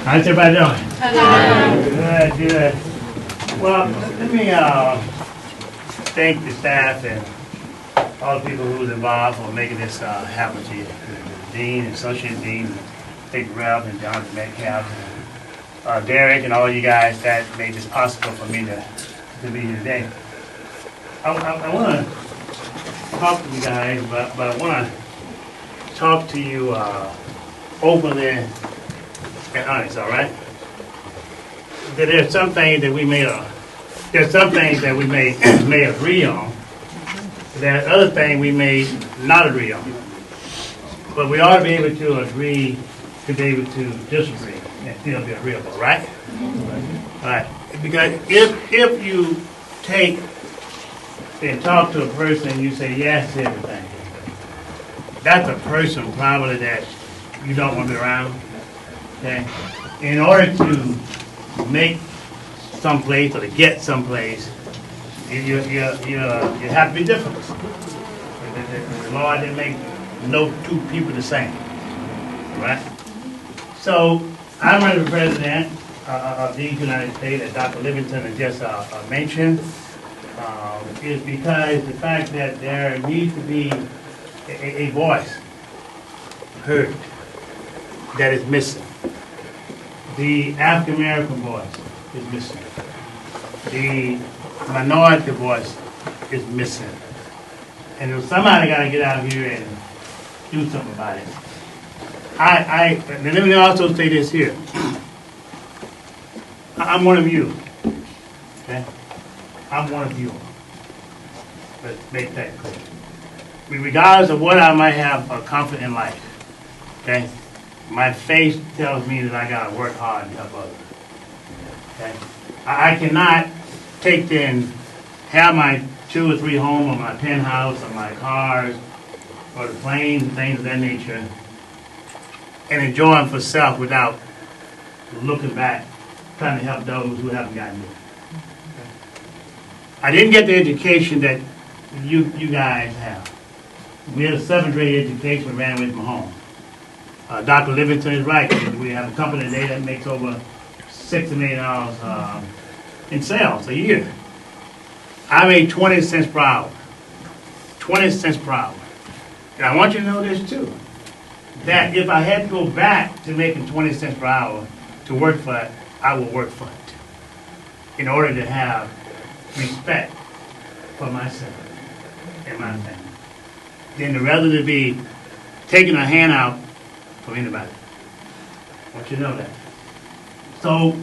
How's everybody doing? Good, good. Well, let me thank the staff and all the people who was involved for making this happen to you. The Dean, Associate Dean, State Rep, and John Metcalf, and Derek, and all you guys that made this possible for me to be here today. I want to talk to you guys, but I want to talk to you openly and honest, all right? There's some things that we may agree on. There's other things we may not agree on. But we ought to be able to agree to be able to disagree and still be agreeable, right? All right. Because if you take and talk to a person and you say yes to everything, that's a person probably that you don't want to be around. Okay? In order to make someplace or to get someplace, you have to be different. The Lord didn't make no two people the same, right? So I'm running for president of the United States, as Dr. Livingston has just mentioned, is because the fact that there needs to be a voice heard that is missing. The African American voice is missing. The minority voice is missing. And if somebody got to get out here and do something about it. And let me also say this here. I'm one of you. Okay? I'm one of you. Let's make that clear. Regardless of what I might have comfort in life, okay? My face tells me that I gotta work hard and help others. Okay? I cannot take and have my 2 or 3 homes or my penthouse or my cars or the planes and things of that nature and enjoy them for self without looking back, trying to help those who haven't gotten it. I didn't get the education that you guys have. We had a 7th grade education, we ran away from home. Dr. Livingston is right. We have a company today that makes over $60 million in sales a year. I made 20 cents per hour. 20 cents per hour. And I want you to know this too, that if I had to go back to making 20 cents per hour to work for it, I will work for it in order to have respect for myself and my family. Then rather than be taking a handout from anybody. I want you to know that. So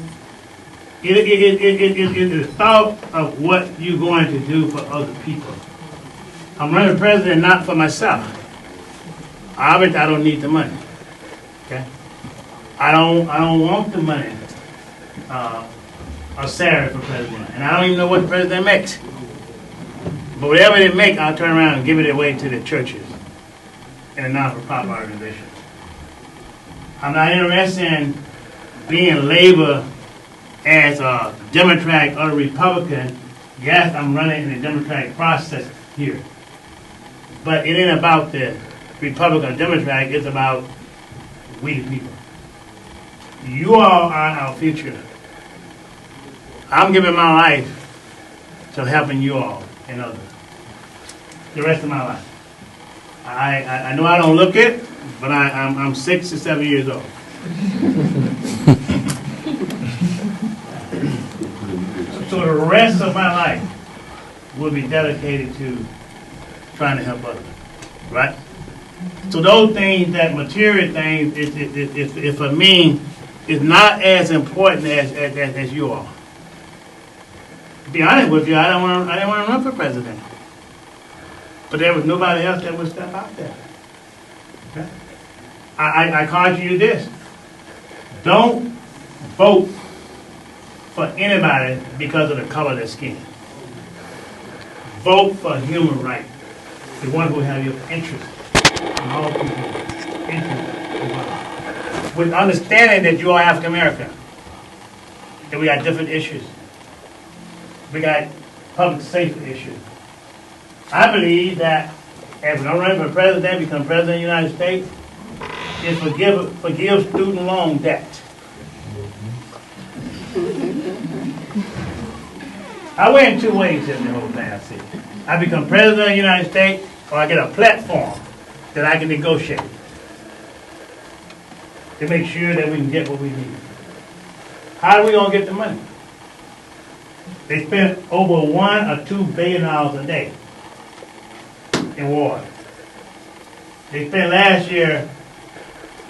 it is thought of what you're going to do for other people. I'm running for president not for myself. Obviously, I don't need the money. Okay? I don't want the money or salary for president, and I don't even know what the president makes. But whatever they make, I'll turn around and give it away to the churches and the non-for-profit organizations. I'm not interested in being labeled as a Democrat or a Republican. Yes, I'm running in the Democratic process here. But it ain't about the Republican or Democrat, it's about we the people. You all are our future. I'm giving my life to helping you all and others. The rest of my life. I know I don't look it, but I'm 67 years old. So the rest of my life will be dedicated to trying to help others, right? So those things, that material things, if for me, is not as important as you all. To be honest with you, I didn't want to run for president. But there was nobody else that would step out there. Okay? I caution you this. Don't vote for anybody because of the color of their skin. Vote for human rights. The one who have your interest in all people's interest. With understanding that you are African American. That we got different issues. We got public safety issues. I believe that if we don't run for president, become president of the United States, is forgive student loan debt. I win two ways in the whole thing, I see. I become president of the United States, or I get a platform that I can negotiate to make sure that we can get what we need. How are we going to get the money? They spend over $1 or $2 billion a day in war. They spent last year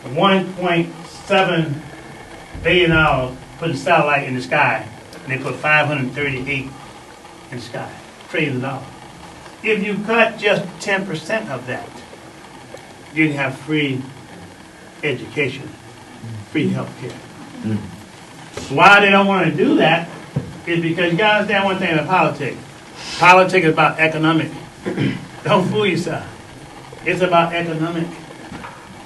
$1.7 billion putting satellite in the sky, and they put 538 in the sky, trillions of dollars. If you cut just 10% of that, you can have free education, free health care. Why they don't want to do that is because you got to understand one thing about politics. Politics is about economic. Don't fool yourself. It's about economic.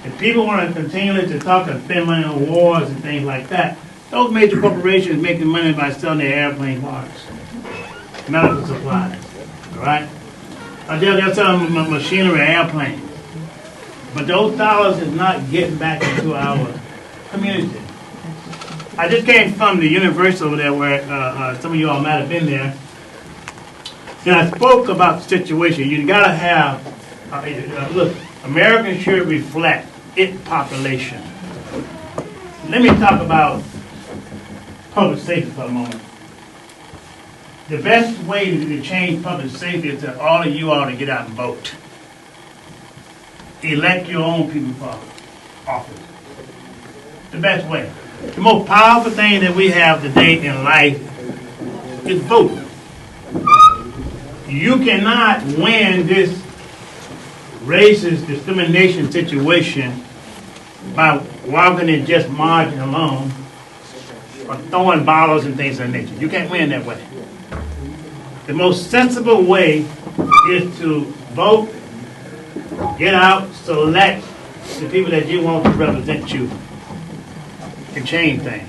If people want to continue to talk and spend money on wars and things like that, those major corporations making money by selling their airplane parts, medical supplies, all right? They're selling machinery, airplanes. But those dollars is not getting back into our community. I just came from the university over there where some of you all might have been there. And I spoke about the situation. You got to have, look, America should reflect its population. Let me talk about public safety for a moment. The best way to change public safety is that all of you ought to get out and vote. Elect your own people for office. The best way. The most powerful thing that we have today in life is voting. You cannot win this racist discrimination situation by walking in just marching alone or throwing bottles and things of that nature. You can't win that way. The most sensible way is to vote, get out, select the people that you want to represent you and change things.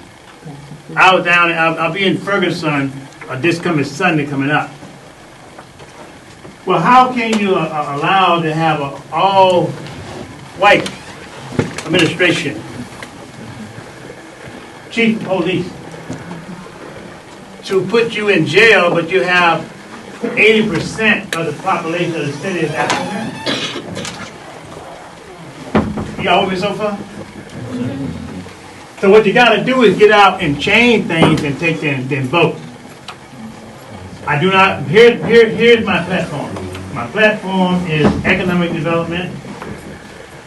I was down, I'll be in Ferguson this coming Sunday coming up. Well, how can you allow to have an all-white administration, chief of police, to put you in jail, but you have 80% of the population of the city is African American? Y'all with me so far? So what you got to do is get out and change things and take them, then vote. I do not, here's my platform. My platform is economic development,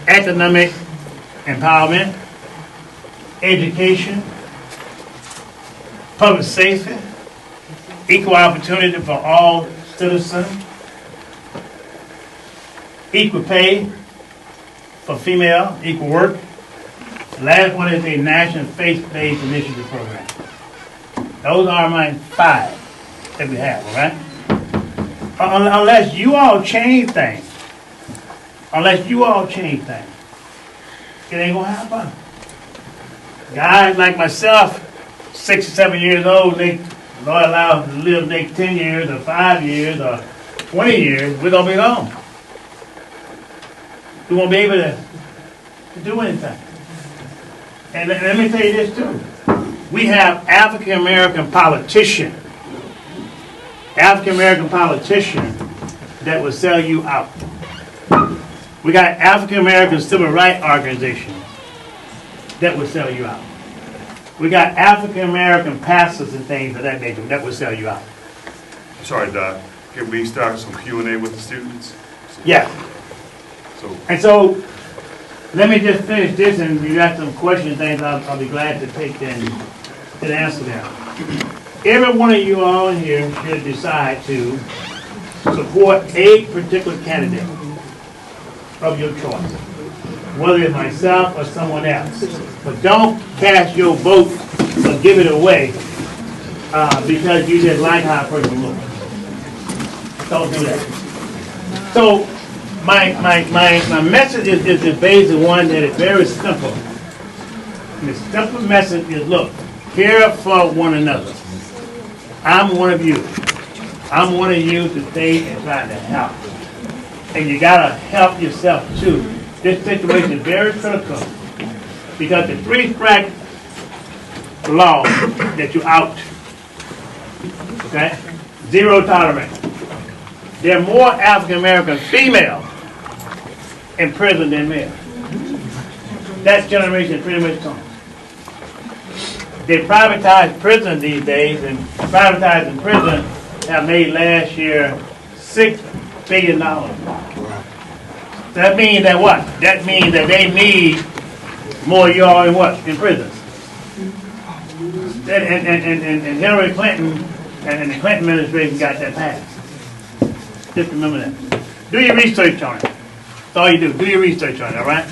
economic empowerment, education, public safety, equal opportunity for all citizens, equal pay for female, equal work. The last one is a national faith-based initiative program. Those are my 5 that we have, all right? Unless you all change things, it ain't gonna happen. Guys like myself, 67 years old, they Lord allows to live next 10 years or 5 years or 20 years, we're gonna be gone. We won't be able to do anything. And let me tell you this too. We have African American politicians that will sell you out. We got African American civil rights organizations that will sell you out. We got African American pastors and things of that nature that will sell you out. Sorry, Doc. Can we start some Q&A with the students? Yeah. So let me just finish this, and if you got some questions and things, I'll be glad to take them to answer them. Every one of you all in here should decide to support a particular candidate of your choice, whether it's myself or someone else. But don't cast your vote or give it away because you just like how a person looks. Don't do that. So my message is based on one that is very simple. And the simple message is, look, care for one another. I'm one of you. I'm one of you to stay and try to help. And you gotta help yourself too. This situation is very critical because the 3 strike law that you out Okay? Zero tolerance. There are more African American females in prison than males. That generation pretty much gone. They privatize prison these days, and privatizing prison have made last year $6 billion. That means that what? That means that they need more y'all in what? In prisons. And Hillary Clinton and the Clinton administration got that passed. Just remember that. Do your research on it. That's all you do. Do your research on it, all right?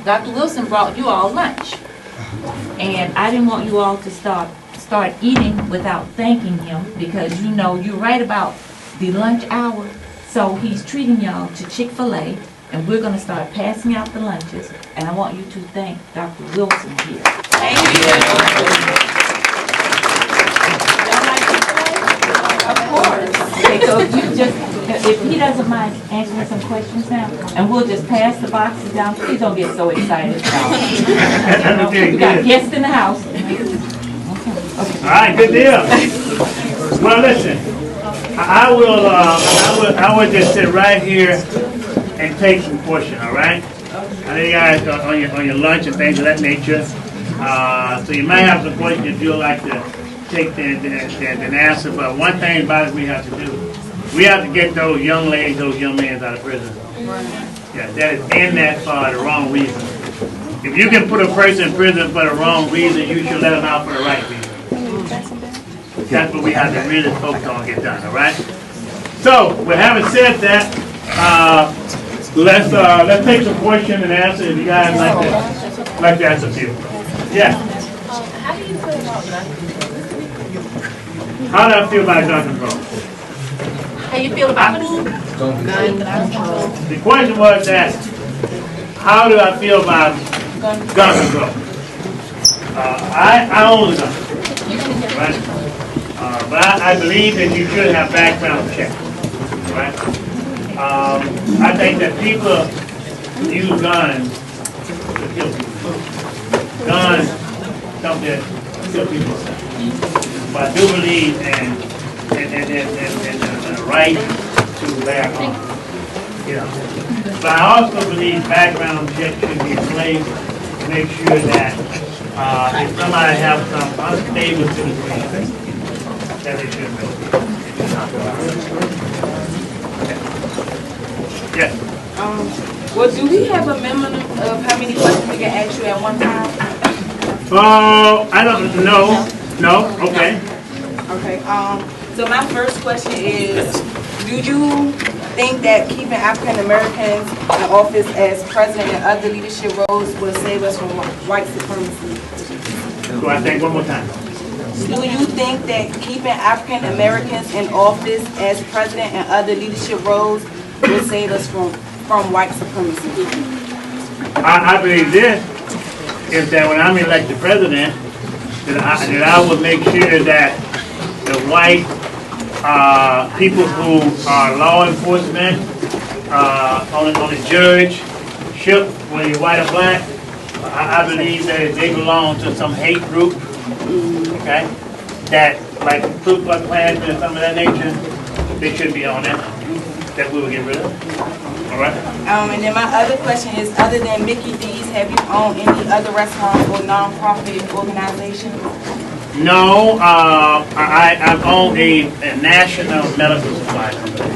Dr. Wilson brought you all lunch. And I didn't want you all to start eating without thanking him, because you know you're right about the lunch hour. So he's treating y'all to Chick-fil-A, and we're going to start passing out the lunches. And I want you to thank Dr. Wilson here. Thank you. Of course. Okay, so if he doesn't mind answering some questions now, and we'll just pass the boxes down. Please don't get so excited. We got guests in the house. All right, good deal. Well, listen, I will just sit right here and take some questions. All right. I know you guys are on your lunch and things of that nature. So you might have some questions you'd like to take and answer. But one thing about it we have to do, we have to get those young ladies, those young men out of prison. Yeah, that is in that for the wrong reason. If you can put a person in prison for the wrong reason, you should let them out for the right reason. That's what we have to really focus on and get done, all right? So, with having said that, let's take some questions and answers if you guys like to answer a few. Yeah. How do you feel about gun control? How do I feel about gun control? How you feel about gun control? The question was that, how do I feel about gun control? I own a gun, right? But I believe that you should have background checks, right? I think that people use guns to kill people. Guns don't just kill people. But I do believe in the right to bear arms. You know. But I also believe background checks should be in place to make sure that if somebody has some unstable situation, that they should know. Yes. Well, do we have a minimum of how many questions we can ask you at one time? I don't know. No? Okay. Okay, so my first question is, do you think that keeping African Americans in office as president and other leadership roles will save us from white supremacy? So I think one more time. Do you think that keeping African Americans in office as president and other leadership roles will save us from white supremacy? I believe this is that when I'm elected president, that I will make sure that the white people who are law enforcement, on the judgeship, whether you're white or black, I believe that if they belong to some hate group, okay, that like Ku Klux Klan and some of that nature, they should be on that. That we will get rid of. All right. And then my other question is, other than Mickey D's, have you owned any other restaurants or nonprofit organizations? No, I've owned a national medical supply company.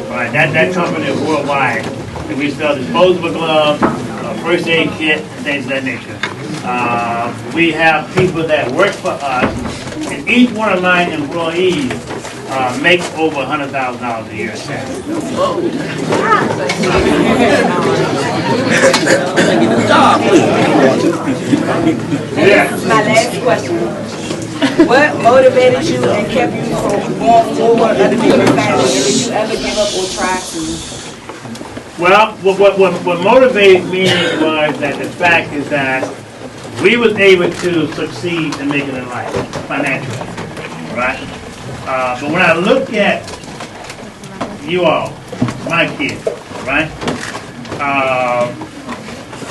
All right, that company is worldwide. And we sell disposable gloves, first aid kit, and things of that nature. We have people that work for us, and each one of my employees makes over $100,000 a year in tax. Yeah. My last question. What motivated you and kept you from going forward other people's family? And did you ever give up or try to? Well, what motivated me was that the fact is that we was able to succeed in making it in life financially, right? But when I look at you all, my kids, right?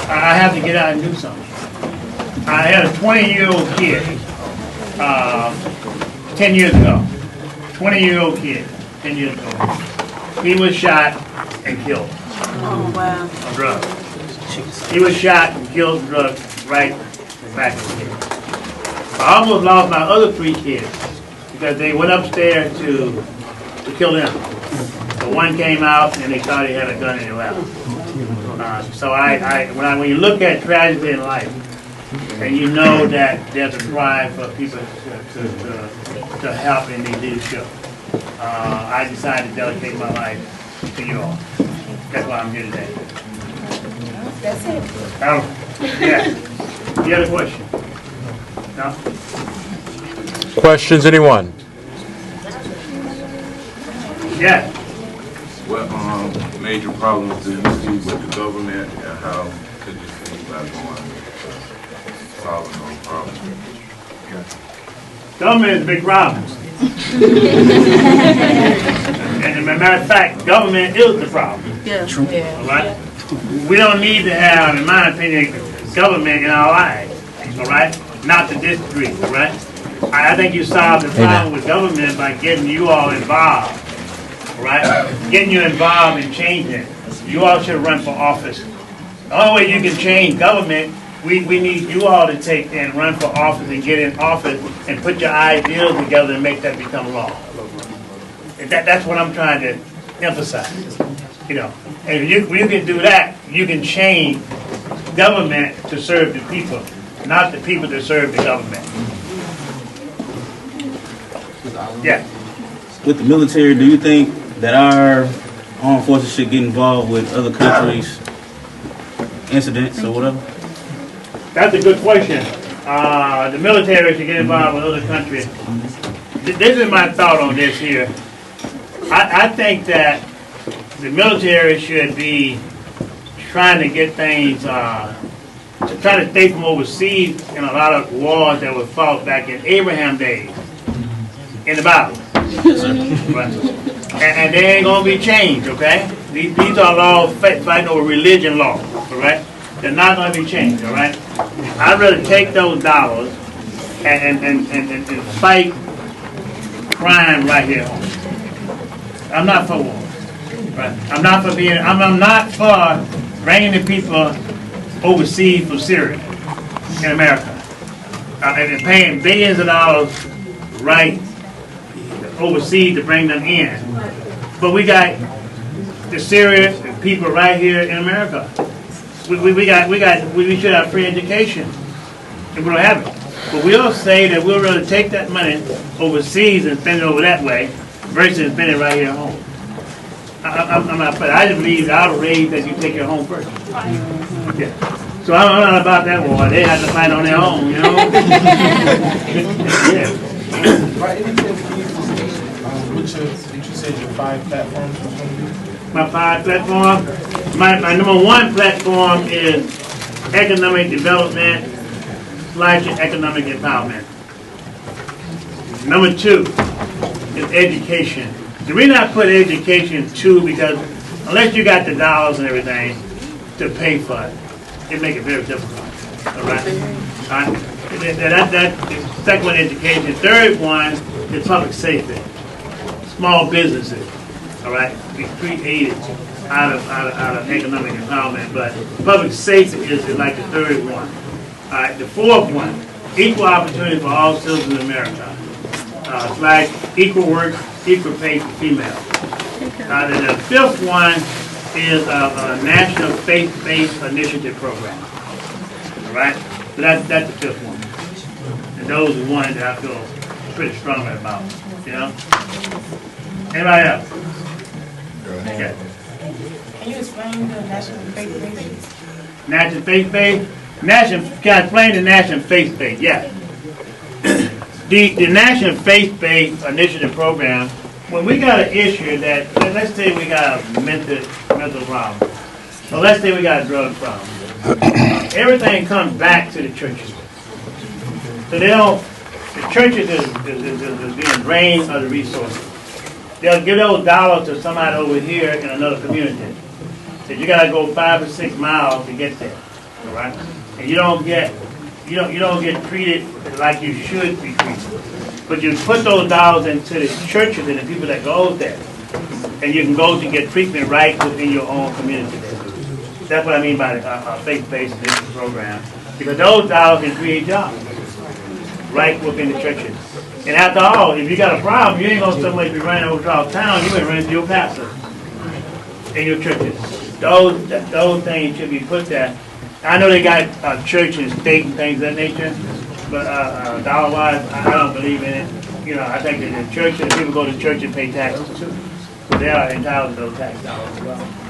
I have to get out and do something. I had a 20-year-old kid, 10 years ago. 20-year-old kid, 10 years ago. He was shot and killed. Oh, wow. On drugs. He was shot and killed on drugs right back here. I almost lost my other 3 kids because they went upstairs to kill them. So one came out and they thought he had a gun in his lap. So when you look at tragedy in life, and you know that there's a drive for people to help in the leadership, I decided to dedicate my life to you all. That's why I'm here today. That's it. Yeah. You had a question? No? Questions, anyone? Yeah. What major problems do you see with the government, and how could you see about solving those problems? Government is a big problem. And as a matter of fact, government is the problem. Yeah. All right? We don't need to have, in my opinion, government in our lives. All right? Not to this degree. All right? I think you solve the problem with government by getting you all involved. All right? Getting you involved in changing. You all should run for office. The only way you can change government, we need you all to take and run for office and get in office and put your ideas together and make that become law. That's what I'm trying to emphasize. You know, and if you can do that, you can change government to serve the people, not the people to serve the government. Yeah. With the military, do you think that our armed forces should get involved with other countries' incidents or whatever? That's a good question. The military should get involved with other countries. This is my thought on this here. I think that the military should be trying to get things, to try to stay from overseas in a lot of wars that were fought back in Abraham days, in the Bible. Right. And they ain't going to be changed, okay? These are laws fighting over religion law, all right? They're not going to be changed, all right? I'd rather take those dollars and fight crime right here. I'm not for war. Right? I'm not for bringing the people overseas from Syria in America and paying billions of dollars right overseas to bring them in. But we got the Syrian people right here in America. We should have free education, and we don't have it. But we'll say that we'll rather take that money overseas and spend it over that way versus spend it right here at home. I'm not, but I just believe I would raise that you take it home first. Yeah. So I'm not about that war. They have to fight on their own, you know. Yeah. Right, anything can you just you said your 5 platforms was going to be? My 5 platforms. My number 1 platform is economic development / economic empowerment. Number 2 is education. The reason I put education 2 because unless you got the dollars and everything to pay for it, it make it very difficult. All right. That's the second one, education. Third one is public safety. Small businesses. All right, be created out of economic empowerment, but public safety is like the third one. All right, the fourth one, equal opportunity for all citizens of America. It's like equal work, equal pay for females. The fifth one is a national faith-based initiative program. All right, so that's the fifth one. And those are ones that I feel pretty strongly about. You know. Anybody else? Okay. Can you explain the national faith-based? National faith-based? Can I explain the national faith-based? Yeah. The national faith-based initiative program, when we got an issue that, let's say we got a mental problem, so let's say we got a drug problem, everything comes back to the churches. So the churches is being drained of the resources. They'll give those dollars to somebody over here in another community. So you got to go 5 or 6 miles to get there, all right? And you don't get you don't get treated like you should be treated. But you put those dollars into the churches and the people that go there, and you can go to get treatment right within your own community. That's what I mean by a faith-based business program, because those dollars can create jobs right within the churches. And after all, if you got a problem, you ain't gonna so much be running over throughout town. You ain't running to your pastor in your churches. Those things should be put there. I know they got church and state and things of that nature, but dollar-wise, I don't believe in it. You know, I think that the church and people go to church and pay taxes too, so they are entitled to those tax dollars as well.